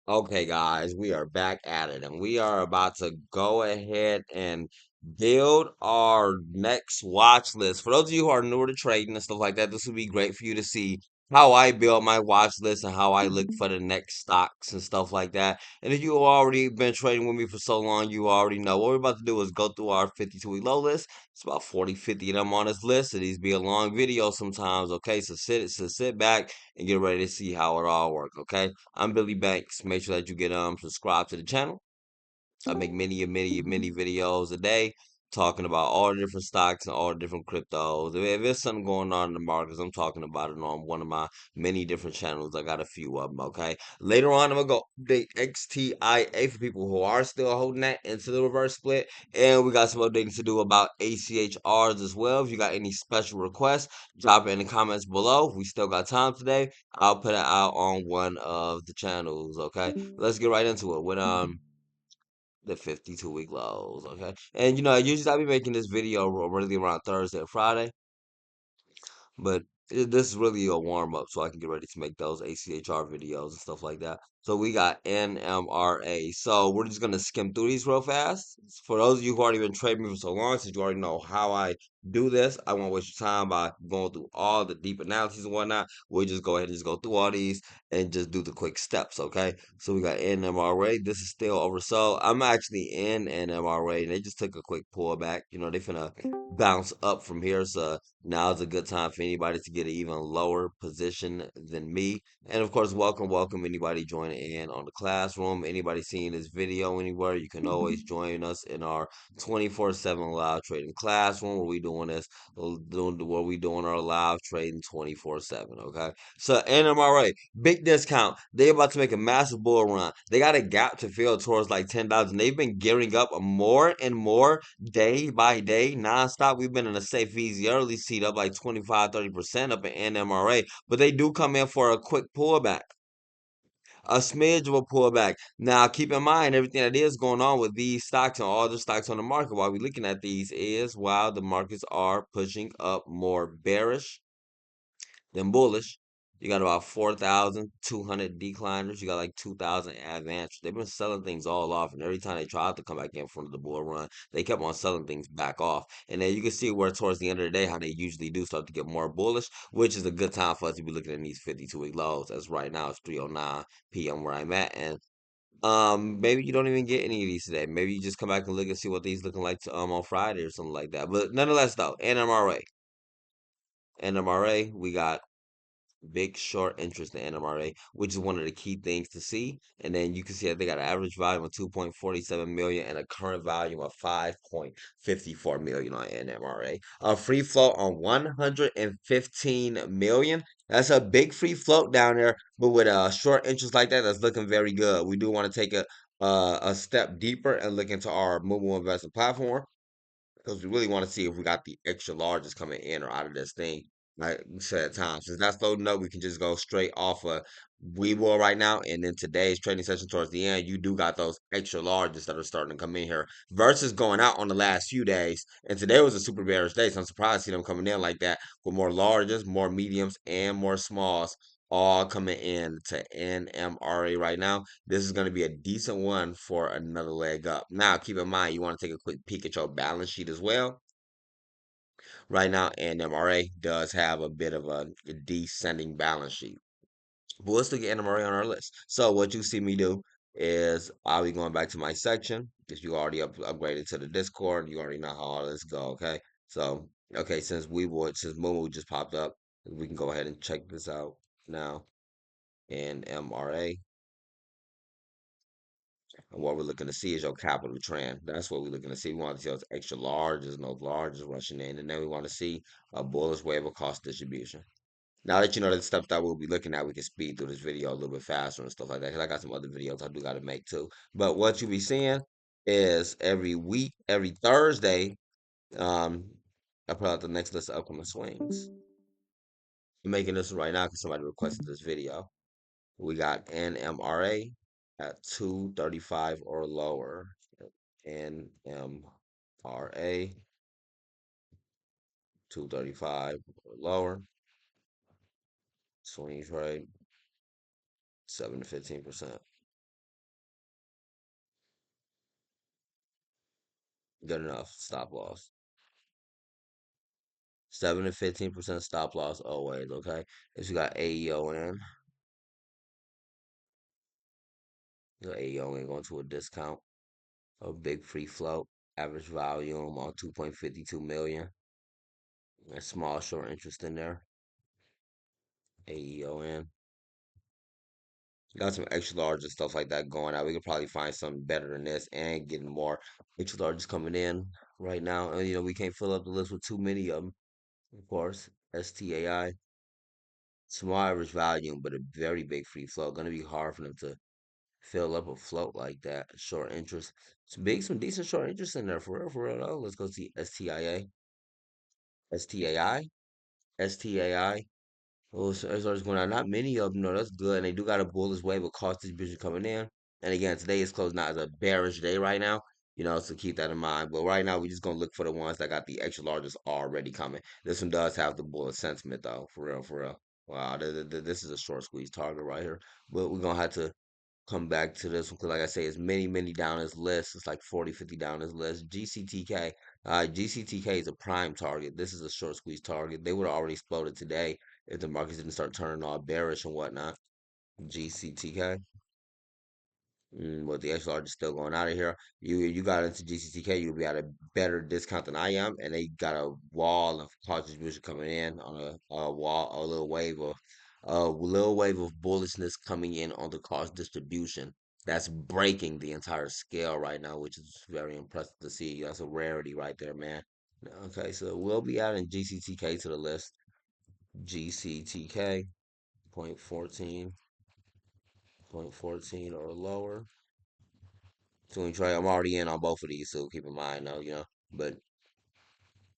Okay, guys, we are back at it, and we are about to go ahead and build our next watch list. For those of you who are newer to trading and stuff like that, this would be great for you to see how I build my watch list and how I look for the next stocks and stuff like that. And if you've already been trading with me for so long, you already know what we're about to do is go through our 52-week low list. It's about 40, 50 of them on this list, so these be a long video sometimes. Okay, so sit back and get ready to see how it all works. Okay. I'm Billy Banks. Make sure that you get subscribed to the channel. I make many videos a day talking about all the different stocks and all the different cryptos. If there's something going on in the markets, I'm talking about it on one of my many different channels. I got a few of them, okay? Later on, I'm gonna go update XTIA for people who are still holding that into the reverse split. And we got some updating to do about ACHRs as well. If you got any special requests, drop it in the comments below. We still got time today. I'll put it out on one of the channels, okay? Let's get right into it with the 52-week lows, okay? And usually I'll be making this video really around Thursday or Friday. But this is really a warm up so I can get ready to make those ACHR videos and stuff like that. So we got NMRA. So we're just gonna skim through these real fast. For those of you who already been trading me for so long, since you already know how I do this, I won't waste your time by going through all the deep analyses and whatnot. We'll just go ahead and just go through all these and just do the quick steps, okay? So we got NMRA. This is still oversold. I'm actually in NMRA and they just took a quick pullback. They finna bounce up from here. So now is a good time for anybody to get an even lower position than me. And of course, welcome anybody joining in on the classroom. Anybody seeing this video anywhere, you can always join us in our 24/7 live trading classroom where we doing this, where we doing our live trading 24/7. Okay, so NMRA big discount. They about to make a massive bull run. They got a gap to fill towards like $10, and they've been gearing up more and more day by day, nonstop. We've been in a safe, easy, early seat up like 25, 30% up in NMRA, but they do come in for a quick pullback, a smidge of a pullback. Now, keep in mind, everything that is going on with these stocks and all the stocks on the market while we're looking at these is while the markets are pushing up more bearish then bullish. You got about 4,200 decliners. You got like 2,000 advanced. They've been selling things all off, and every time they tried to come back in front of the bull run, they kept on selling things back off. And then you can see where towards the end of the day, how they usually do start to get more bullish, which is a good time for us to be looking at these 52-week lows. As right now, it's 3:09 p.m. where I'm at, and maybe you don't even get any of these today. Maybe you just come back and look and see what these looking like on Friday or something like that. But nonetheless, though, NMRA, we got big short interest in NMRA, which is one of the key things to see. And then you can see that they got an average volume of 2.47 million and a current volume of 5.54 million on NMRA. A free float on 115 million. That's a big free float down there, but with a short interest like that, that's looking very good. We do want to take a step deeper and look into our mobile investment platform because we really want to see if we got the extra larges coming in or out of this thing. Like we said at times, since that's loading up, we can just go straight off of Webull right now. And then today's trading session towards the end, you do got those extra larges that are starting to come in here versus going out on the last few days. And today was a super bearish day, so I'm surprised to see them coming in like that with more larges, more mediums, and more smalls all coming in to NMRA right now. This is going to be a decent one for another leg up. Now, keep in mind, you want to take a quick peek at your balance sheet as well. Right now, NMRA does have a bit of a descending balance sheet. But we'll still get NMRA on our list. So what you see me do is I'll be going back to my section. If you already upgraded to the Discord, you already know how all this go, okay? So, okay, since Momo just popped up, we can go ahead and check this out now. NMRA. And what we're looking to see is your capital trend. That's what we're looking to see. We want to see those extra larges and those larges rushing in. And then we want to see a bullish wave of cost distribution. Now that you know the stuff that we'll be looking at, we can speed through this video a little bit faster and stuff like that. Because I got some other videos I do got to make too. But what you'll be seeing is every week, every Thursday, um, I put out the next list of upcoming swings. I'm making this right now because somebody requested this video. We got NMRA at 235 or lower. NMRA 235 or lower. Swings right 7 to 15%. Good enough. Stop loss. 7 to 15% stop loss always. Okay. If you got AEON, the AEON going to a discount. A big free float. Average volume on 2.52 million. A small short interest in there. AEON. Got some extra large and stuff like that going out. We could probably find something better than this and getting more extra larges coming in right now. And we can't fill up the list with too many of them. Of course, STAI, small average volume, but a very big free float. Gonna be hard for them to fill up a float like that. Short interest, some decent short interest in there for real though. Let's go see STIA, STAI, STAI. Well, so as far as going on, not many of them. No, that's good. And they do got a bullish wave of cost distribution coming in. And again, today is closed not as a bearish day right now. So keep that in mind. But right now, we're just gonna look for the ones that got the extra largest already coming. This one does have the bullish sentiment though, for real, for real. Wow, this is a short squeeze target right here. But we're gonna have to come back to this one because, like I say, it's many down this list. It's like 40, 50 down this list. GCTK. GCTK is a prime target. This is a short squeeze target. They would have already exploded today if the markets didn't start turning all bearish and whatnot. GCTK. But the XLR is still going out of here. You got into GCTK, you'll be at a better discount than I am, and they got a wall of contribution coming in on a wall, a little wave of bullishness coming in on the cost distribution. That's breaking the entire scale right now, which is very impressive to see. That's a rarity right there, man. Okay, so we'll be adding GCTK to the list. GCTK 0.14 or lower. So we try. I'm already in on both of these, so keep in mind though. But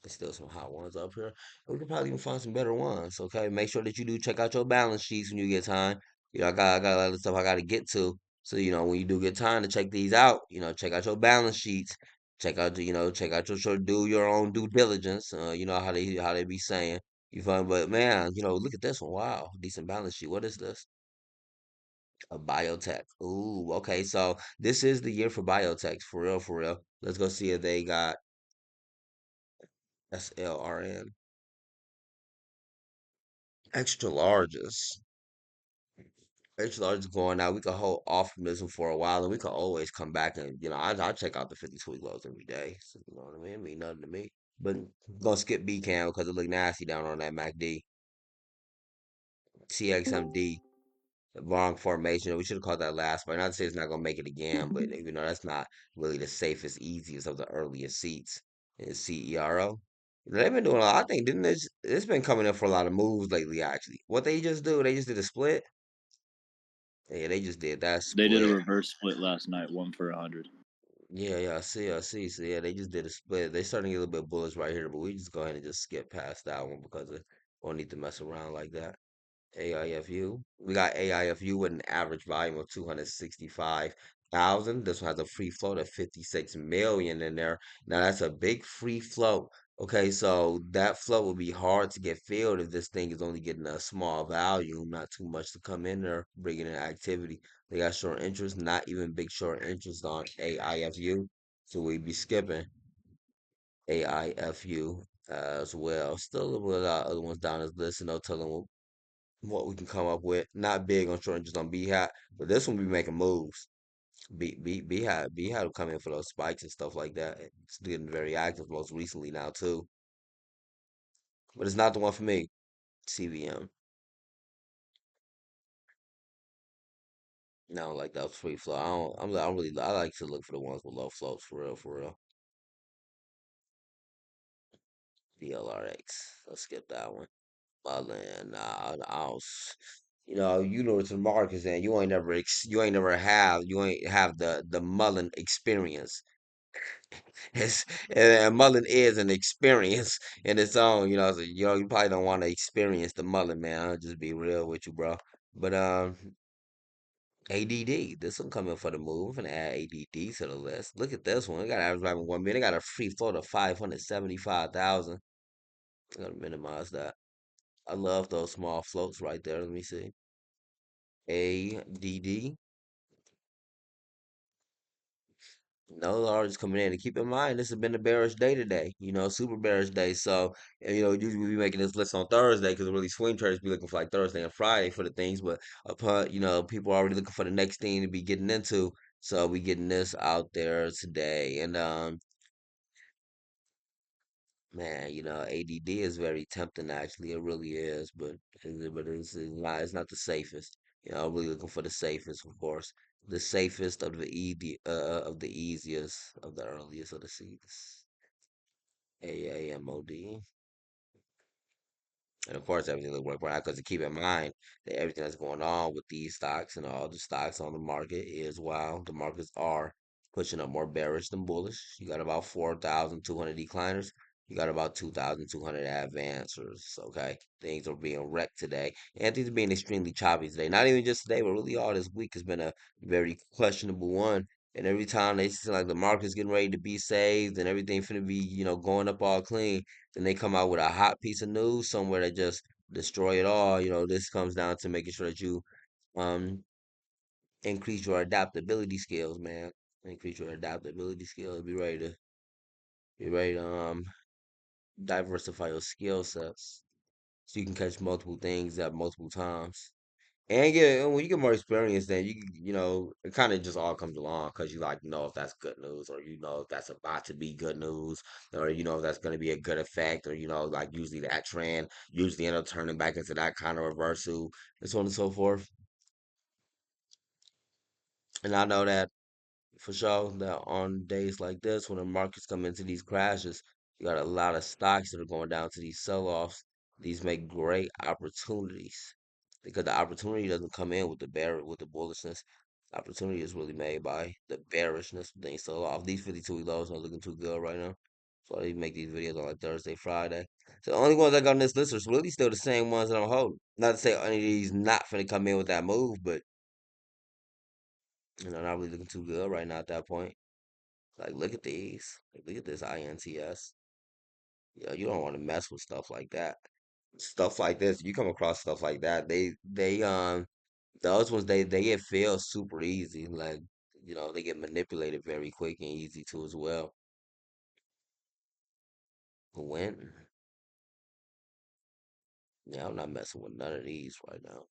there's still some hot ones up here. We could probably even find some better ones. Okay, make sure that you do check out your balance sheets when you get time. I got a lot of stuff I got to get to. So when you do get time to check these out, check out your balance sheets. Check out do your own due diligence. You know how they be saying. You find, but man, look at this one. Wow, decent balance sheet. What is this? A biotech. Ooh, okay. So this is the year for biotechs, for real, for real. Let's go see if they got SLRN. Extra larges. Extra large is going out. We could hold optimism for a while, and we could always come back and I check out the 52-week lows every day. So, you know what I mean? It mean nothing to me. But gonna skip B cam because it look nasty down on that MACD. CXMD. Wrong formation. We should have called that last part. Not to say it's not gonna make it again, but that's not really the safest, easiest of the earliest seats. Is CERO. They've been doing a lot. I think didn't this? It's been coming up for a lot of moves lately. Actually, what they just do? They just did a split. Yeah, they just did that They did a split. reverse split last night, 1 for 100. Yeah, yeah, I see, I see. So yeah, they just did a split. They starting to get a little bit bullish right here, but we just go ahead and just skip past that one because we don't need to mess around like that. AIFU. We got AIFU with an average volume of 265,000. This one has a free float of 56 million in there. Now that's a big free float. Okay, so that float will be hard to get filled if this thing is only getting a small volume, not too much to come in there, bringing in activity. They got short interest, not even big short interest on AIFU. So we'd be skipping AIFU as well. Still a lot of other ones down this list, and no telling what we can come up with. Not big on short just on B hat, but this one be making moves. B hat will come in for those spikes and stuff like that. It's getting very active most recently now too. But it's not the one for me. CVM. No, like that free flow. I'm really. I like to look for the ones with low floats for real, for real. DLRX. Let's skip that one. Mullen, I don't. You know it's the markets, and you ain't never have the Mullen experience. And Mullen is an experience in its own, so you probably don't want to experience the Mullen, man. I'll just be real with you, bro. But ADD, this one coming for the move and add ADD to the list. Look at this one. They got average value 1 minute. They got a free float of 575,000. I'm gonna minimize that. I love those small floats right there. Let me see. ADD. No orders coming in. And keep in mind, this has been a bearish day today. Super bearish day. So, usually we be making this list on Thursday because really swing traders be looking for like Thursday and Friday for the things. But upon, people are already looking for the next thing to be getting into. So we getting this out there today. And man, ADD is very tempting. Actually, it really is. But it's not the safest. I'm really looking for the safest, of course. The safest of the easiest of the earliest of the seeds. AAMOD. And of course, everything will work right because to keep in mind that everything that's going on with these stocks and all the stocks on the market is while the markets are pushing up more bearish than bullish. You got about 4,200 decliners. You got about 2,200 advancers. Okay, things are being wrecked today, and things are being extremely choppy today. Not even just today, but really all this week has been a very questionable one. And every time they seem like the market's getting ready to be saved and everything finna be, going up all clean, then they come out with a hot piece of news somewhere that just destroy it all. This comes down to making sure that you um increase your adaptability skills, man. Increase your adaptability skills. Be ready to diversify your skill sets so you can catch multiple things at multiple times. And when you get more experience, then it kind of just all comes along because you like know if that's good news or if that's about to be good news or if that's going to be a good effect or like usually that trend usually end up turning back into that kind of reversal and so on and so forth. And I know that for sure that on days like this, when the markets come into these crashes, you got a lot of stocks that are going down to these sell-offs. These make great opportunities because the opportunity doesn't come in with the bullishness. The opportunity is really made by the bearishness of things sell off. These 52 lows not looking too good right now. So I make these videos on like Thursday, Friday. So the only ones I got on this list are really still the same ones that I'm holding. Not to say any of these not finna come in with that move, but not really looking too good right now at that point. Like, look at these. Like, look at this INTS. You don't want to mess with stuff like that. Stuff like this, you come across stuff like that. Those ones they get filled super easy. Like, they get manipulated very quick and easy too as well. When? Yeah, I'm not messing with none of these right now.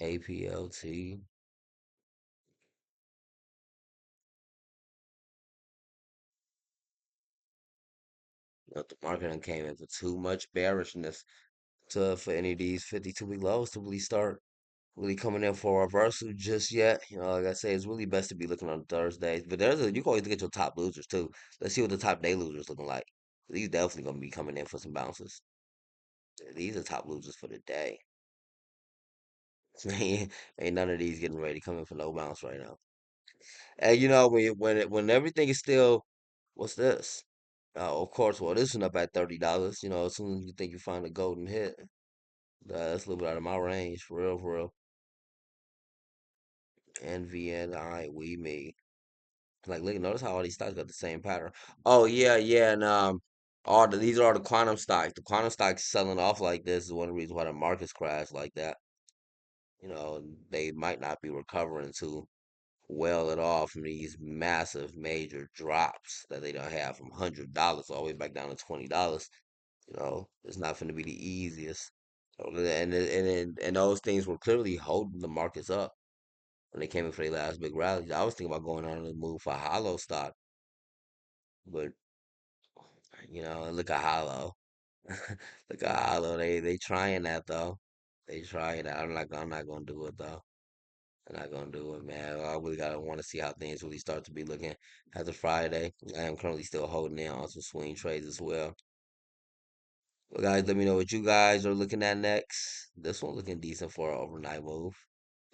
APLT. The market done came in for too much bearishness for any of these 52-week lows to really start really coming in for a reversal just yet. Like I say, it's really best to be looking on Thursdays. But you can always look at your top losers too. Let's see what the top day losers looking like. These definitely gonna be coming in for some bounces. These are top losers for the day. Ain't none of these getting ready to come in for no bounce right now. And when everything is still, what's this? Of course, well, this one up at $30. As soon as you think you find a golden hit, that's a little bit out of my range, for real, for real. NVNI, we me. Like, look, notice how all these stocks got the same pattern. Oh yeah, yeah, and these are all the quantum stocks. The quantum stocks selling off like this is one of the reasons why the markets crash like that. They might not be recovering too well at all from these massive major drops that they don't have from $100 all the way back down to $20. It's not going to be the easiest. And those things were clearly holding the markets up when they came in for their last big rally. I was thinking about going on and move for hollow stock, but look at hollow. Look at hollow. They trying that though. They trying that. I'm not gonna do it though. I'm not gonna do it, man. I really gotta want to see how things really start to be looking after Friday. I am currently still holding in on some swing trades as well. Well, guys, let me know what you guys are looking at next. This one looking decent for an overnight move.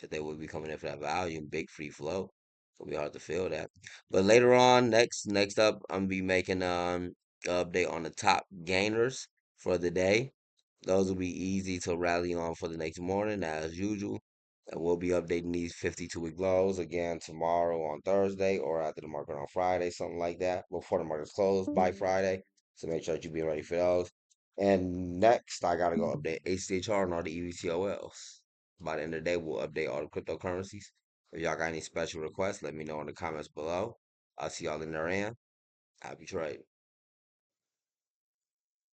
If they would be coming in for that volume, big free flow. It'll be hard to feel that. But later on, next up, I'm gonna be making an update on the top gainers for the day. Those will be easy to rally on for the next morning as usual. And we'll be updating these 52-week lows again tomorrow on Thursday or after the market on Friday, something like that, before the market's closed by Friday. So make sure that you be ready for those. And next, I gotta go update HCHR and all the EVTOLs. By the end of the day, we'll update all the cryptocurrencies. If y'all got any special requests, let me know in the comments below. I'll see y'all in there and happy trading.